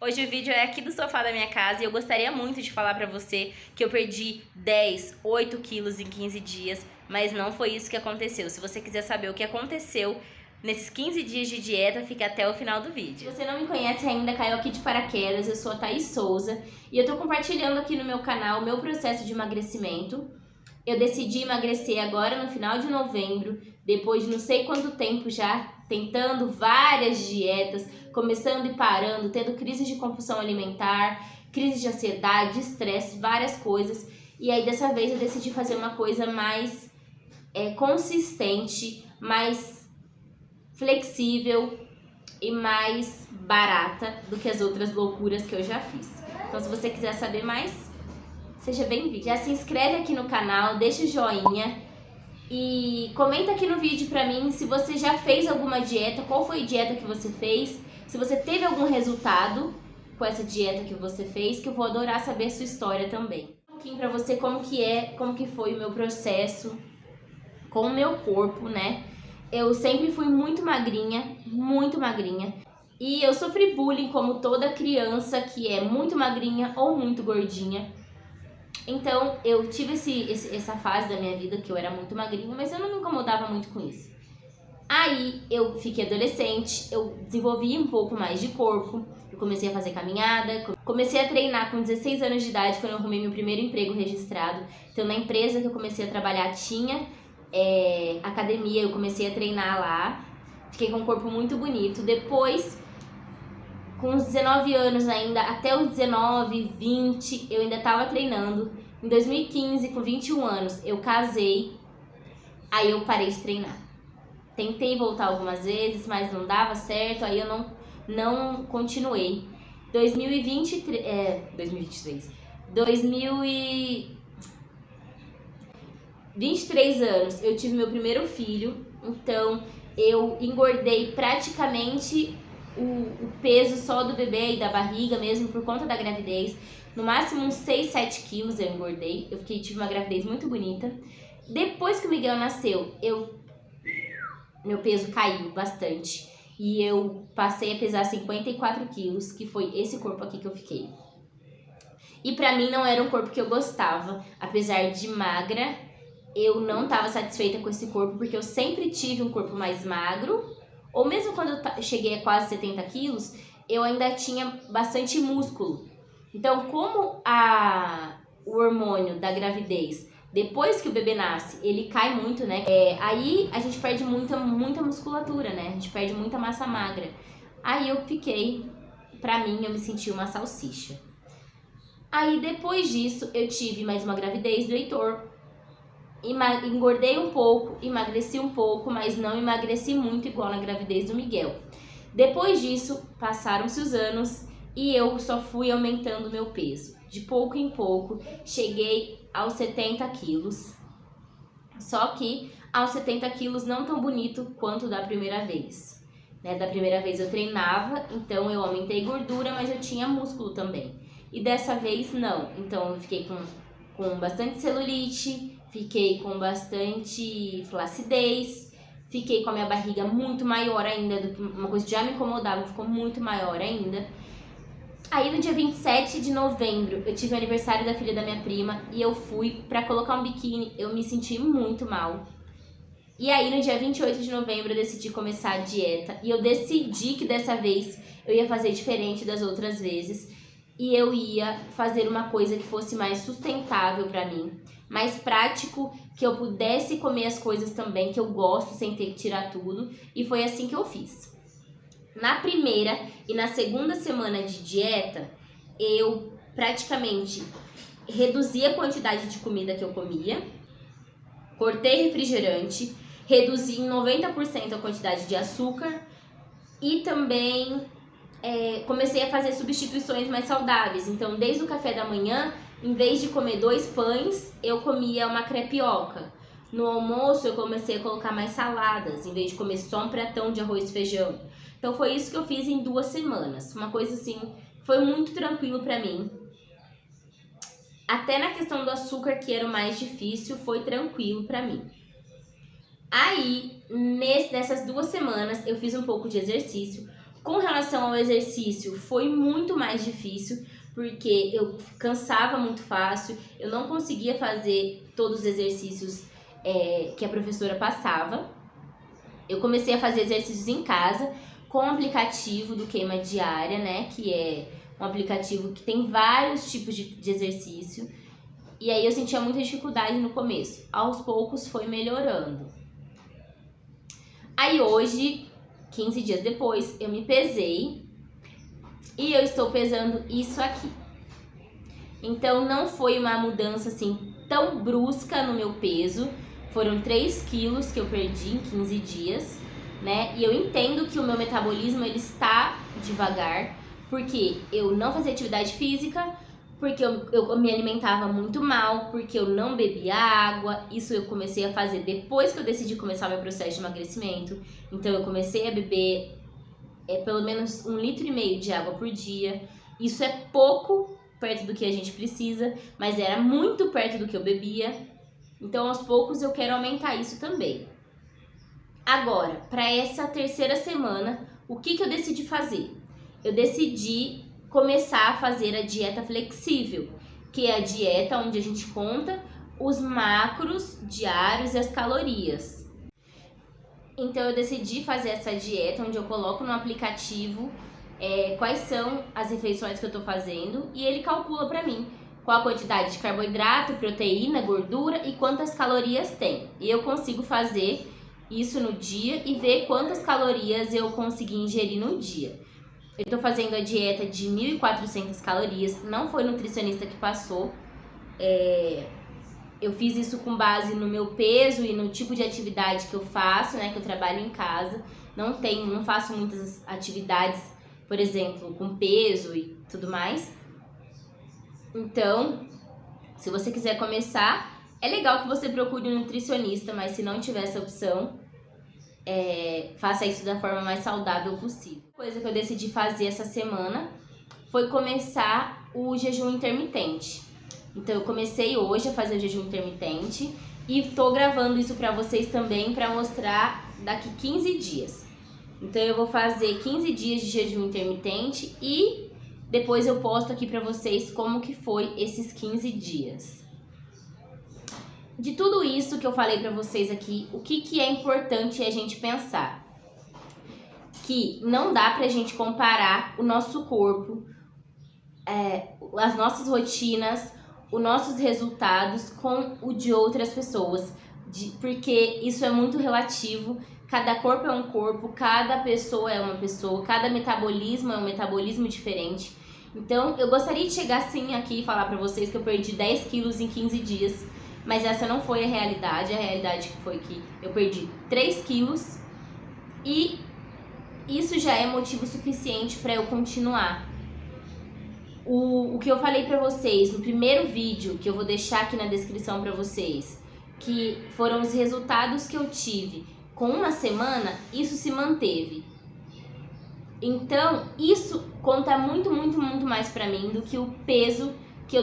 Hoje o vídeo é aqui do sofá da minha casa e eu gostaria muito de falar pra você que eu perdi 8 quilos em 15 dias, mas não foi isso que aconteceu. Se você quiser saber o que aconteceu nesses 15 dias de dieta, fica até o final do vídeo. Se você não me conhece ainda, caiu aqui de paraquedas, eu sou a Thaís Souza e eu tô compartilhando aqui no meu canal o meu processo de emagrecimento. Eu decidi emagrecer agora no final de novembro, depois de não sei quanto tempo já tentando várias dietas, começando e parando, tendo crise de compulsão alimentar, crise de ansiedade, estresse, várias coisas. E aí dessa vez eu decidi fazer uma coisa mais consistente, mais flexível e mais barata do que as outras loucuras que eu já fiz. Então se você quiser saber mais, seja bem-vindo. Já se inscreve aqui no canal, deixa o joinha e comenta aqui no vídeo pra mim se você já fez alguma dieta, qual foi a dieta que você fez, se você teve algum resultado com essa dieta que você fez, que eu vou adorar saber a sua história também. Um pouquinho pra você como que foi o meu processo com o meu corpo, né? Eu sempre fui muito magrinha, e eu sofri bullying como toda criança que é muito magrinha ou muito gordinha. Então, eu tive essa fase da minha vida que eu era muito magrinha, mas eu não me incomodava muito com isso. Aí, eu fiquei adolescente, eu desenvolvi um pouco mais de corpo, eu comecei a fazer caminhada, comecei a treinar com 16 anos de idade, quando eu arrumei meu primeiro emprego registrado. Então, na empresa que eu comecei a trabalhar tinha academia, eu comecei a treinar lá, fiquei com um corpo muito bonito. Depois, com os 19 anos ainda, até os 19, 20, eu ainda estava treinando. Em 2015, com 21 anos, eu casei, aí eu parei de treinar. Tentei voltar algumas vezes, mas não dava certo, aí eu não continuei. 23 anos, eu tive meu primeiro filho, então eu engordei praticamente o peso só do bebê e da barriga mesmo por conta da gravidez. No máximo uns 6, 7 quilos eu engordei. Tive uma gravidez muito bonita. Depois que o Miguel nasceu, meu peso caiu bastante. E eu passei a pesar 54 quilos, que foi esse corpo aqui que eu fiquei. E pra mim não era um corpo que eu gostava. Apesar de magra, eu não estava satisfeita com esse corpo, porque eu sempre tive um corpo mais magro. Ou mesmo quando eu cheguei a quase 70 quilos, eu ainda tinha bastante músculo. Então, como o hormônio da gravidez, depois que o bebê nasce, ele cai muito, né? Aí a gente perde muita musculatura, né? A gente perde muita massa magra. Aí pra mim, eu me senti uma salsicha. Aí depois disso, eu tive mais uma gravidez do Heitor. Engordei um pouco, emagreci um pouco, mas não emagreci muito igual na gravidez do Miguel. Depois disso, passaram-se os anos e eu só fui aumentando meu peso. De pouco em pouco, cheguei aos 70 quilos. Só que aos 70 quilos não tão bonito quanto da primeira vez. Né? Da primeira vez eu treinava, então eu aumentei gordura, mas eu tinha músculo também. E dessa vez não, então eu fiquei com bastante celulite, fiquei com bastante flacidez, fiquei com a minha barriga muito maior ainda, uma coisa que já me incomodava, ficou muito maior ainda. Aí no dia 27 de novembro, eu tive o aniversário da filha da minha prima e eu fui pra colocar um biquíni, eu me senti muito mal. E aí no dia 28 de novembro eu decidi começar a dieta e eu decidi que dessa vez eu ia fazer diferente das outras vezes. E eu ia fazer uma coisa que fosse mais sustentável pra mim, mais prático, que eu pudesse comer as coisas também que eu gosto sem ter que tirar tudo. E foi assim que eu fiz. Na primeira e na segunda semana de dieta, eu praticamente reduzi a quantidade de comida que eu comia, cortei refrigerante, reduzi em 90% a quantidade de açúcar e também comecei a fazer substituições mais saudáveis. Então, desde o café da manhã, em vez de comer 2 pães, eu comia uma crepioca. No almoço, eu comecei a colocar mais saladas, em vez de comer só um pratão de arroz e feijão. Então, foi isso que eu fiz em 2 semanas. Uma coisa assim, foi muito tranquilo pra mim. Até na questão do açúcar, que era o mais difícil, foi tranquilo pra mim. Aí, nessas 2 semanas, eu fiz um pouco de exercício. Com relação ao exercício, foi muito mais difícil, porque eu cansava muito fácil, eu não conseguia fazer todos os exercícios que a professora passava. Eu comecei a fazer exercícios em casa com o aplicativo do Queima Diária, né? Que é um aplicativo que tem vários tipos de exercício. E aí eu sentia muita dificuldade no começo. Aos poucos foi melhorando. Aí hoje, 15 dias depois, eu me pesei e eu estou pesando isso aqui. Então não foi uma mudança assim tão brusca no meu peso. Foram 3 quilos que eu perdi em 15 dias, né? E eu entendo que o meu metabolismo ele está devagar, porque eu não fazia atividade física, porque eu me alimentava muito mal, porque eu não bebia água. Isso eu comecei a fazer depois que eu decidi começar meu processo de emagrecimento. Então eu comecei a beber pelo menos 1,5 litro de água por dia. Isso é pouco perto do que a gente precisa, mas era muito perto do que eu bebia. Então, aos poucos, eu quero aumentar isso também. Agora, para essa terceira semana, o que eu decidi fazer? Eu decidi começar a fazer a dieta flexível, que é a dieta onde a gente conta os macros diários e as calorias. Então, eu decidi fazer essa dieta onde eu coloco no aplicativo quais são as refeições que eu estou fazendo e ele calcula para mim qual a quantidade de carboidrato, proteína, gordura e quantas calorias tem. E eu consigo fazer isso no dia e ver quantas calorias eu consegui ingerir no dia. Eu tô fazendo a dieta de 1.400 calorias, não foi nutricionista que passou. Eu fiz isso com base no meu peso e no tipo de atividade que eu faço, né? Que eu trabalho em casa. Não faço muitas atividades, por exemplo, com peso e tudo mais. Então, se você quiser começar, é legal que você procure um nutricionista, mas se não tiver essa opção, faça isso da forma mais saudável possível. A coisa que eu decidi fazer essa semana foi começar o jejum intermitente. Então, eu comecei hoje a fazer o jejum intermitente e tô gravando isso pra vocês também para mostrar daqui 15 dias. Então, eu vou fazer 15 dias de jejum intermitente e depois eu posto aqui pra vocês como que foi esses 15 dias. De tudo isso que eu falei pra vocês aqui, o que é importante a gente pensar? Que não dá pra gente comparar o nosso corpo, as nossas rotinas, os nossos resultados com o de outras pessoas. Porque isso é muito relativo. Cada corpo é um corpo, cada pessoa é uma pessoa, cada metabolismo é um metabolismo diferente. Então, eu gostaria de chegar sim aqui e falar pra vocês que eu perdi 10 quilos em 15 dias, mas essa não foi a realidade foi que eu perdi 3 quilos e isso já é motivo suficiente para eu continuar. O que eu falei pra vocês no primeiro vídeo, que eu vou deixar aqui na descrição pra vocês, que foram os resultados que eu tive com uma semana, isso se manteve. Então, isso conta muito mais pra mim do que o peso que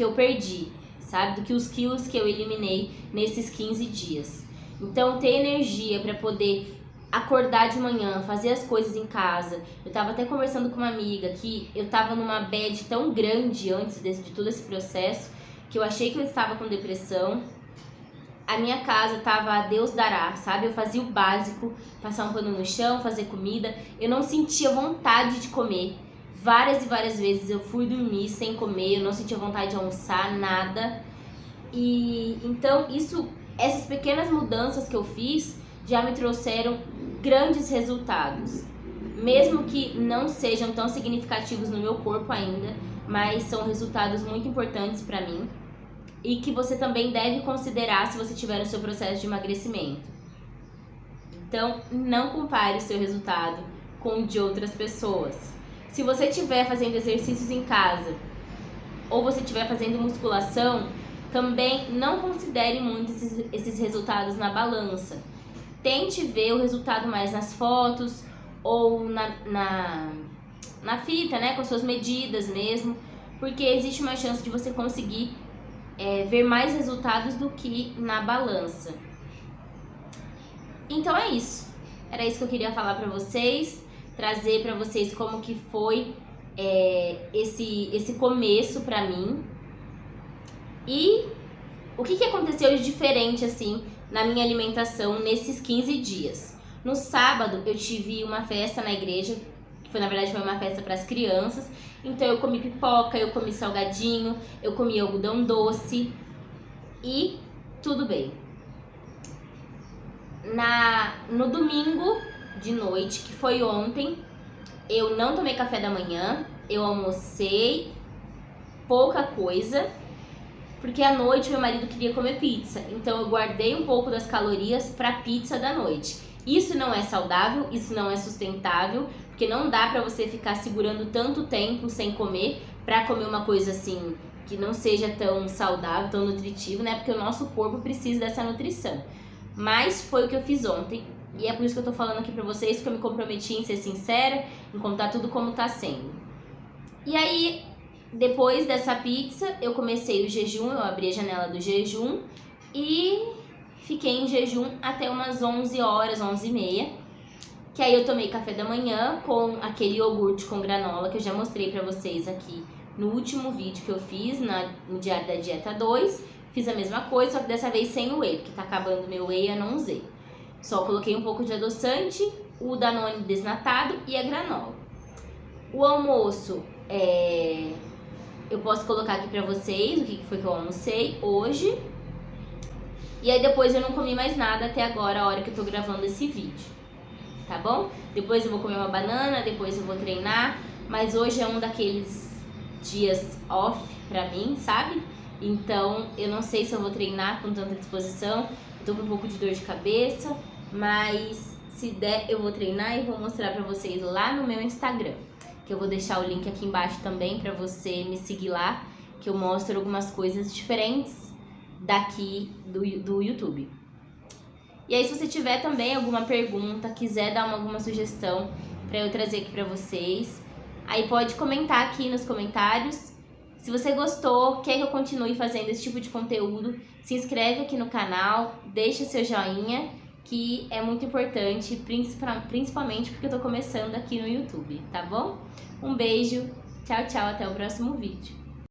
eu perdi, sabe? Do que os quilos que eu eliminei nesses 15 dias. Então, ter energia pra poder acordar de manhã, fazer as coisas em casa. Eu tava até conversando com uma amiga que eu tava numa bad tão grande antes de todo esse processo, que eu achei que eu estava com depressão. A minha casa tava a Deus dará, sabe? Eu fazia o básico, passar um pano no chão, fazer comida. Eu não sentia vontade de comer. Várias e várias vezes eu fui dormir sem comer, eu não sentia vontade de almoçar, nada. E então essas pequenas mudanças que eu fiz já me trouxeram grandes resultados. Mesmo que não sejam tão significativos no meu corpo ainda, mas são resultados muito importantes para mim. E que você também deve considerar se você tiver no seu processo de emagrecimento. Então, não compare o seu resultado com o de outras pessoas. Se você estiver fazendo exercícios em casa ou você estiver fazendo musculação, também não considere muito esses resultados na balança. Tente ver o resultado mais nas fotos ou na fita, né, com suas medidas mesmo, porque existe uma chance de você conseguir ver mais resultados do que na balança. Então é isso. Era isso que eu queria falar pra vocês. trazer pra vocês como que foi esse começo pra mim. E o que aconteceu de diferente, assim, na minha alimentação nesses 15 dias. No sábado, eu tive uma festa na igreja, que na verdade foi uma festa para as crianças. Então eu comi pipoca, eu comi salgadinho, eu comi algodão doce e tudo bem. No domingo de noite, que foi ontem, eu não tomei café da manhã, eu almocei pouca coisa, porque à noite meu marido queria comer pizza, então eu guardei um pouco das calorias para pizza da noite. Isso não é saudável, isso não é sustentável, porque não dá para você ficar segurando tanto tempo sem comer para comer uma coisa assim que não seja tão saudável, tão nutritivo, né? Porque o nosso corpo precisa dessa nutrição. Mas foi o que eu fiz ontem e é por isso que eu tô falando aqui pra vocês, que eu me comprometi em ser sincera, em contar tudo como tá sendo. E aí, depois dessa pizza, eu comecei o jejum, eu abri a janela do jejum e fiquei em jejum até umas 11 horas, 11h30. Que aí eu tomei café da manhã com aquele iogurte com granola que eu já mostrei pra vocês aqui no último vídeo que eu fiz no Diário da Dieta 2. Fiz a mesma coisa, só que dessa vez sem o whey, porque tá acabando meu whey, eu não usei. Só coloquei um pouco de adoçante, o Danone desnatado e a granola. O almoço, eu posso colocar aqui pra vocês o que foi que eu almocei hoje. E aí depois eu não comi mais nada até agora, a hora que eu tô gravando esse vídeo. Tá bom? Depois eu vou comer uma banana, depois eu vou treinar. Mas hoje é um daqueles dias off pra mim, sabe? Então eu não sei se eu vou treinar com tanta disposição. Eu tô com um pouco de dor de cabeça, mas se der eu vou treinar e vou mostrar pra vocês lá no meu Instagram, que eu vou deixar o link aqui embaixo também pra você me seguir lá, que eu mostro algumas coisas diferentes daqui do YouTube. E aí, se você tiver também alguma pergunta, quiser dar alguma sugestão pra eu trazer aqui pra vocês, aí pode comentar aqui nos comentários. Se você gostou, quer que eu continue fazendo esse tipo de conteúdo, se inscreve aqui no canal, deixa seu joinha, que é muito importante, principalmente porque eu tô começando aqui no YouTube, tá bom? Um beijo, tchau, tchau, até o próximo vídeo.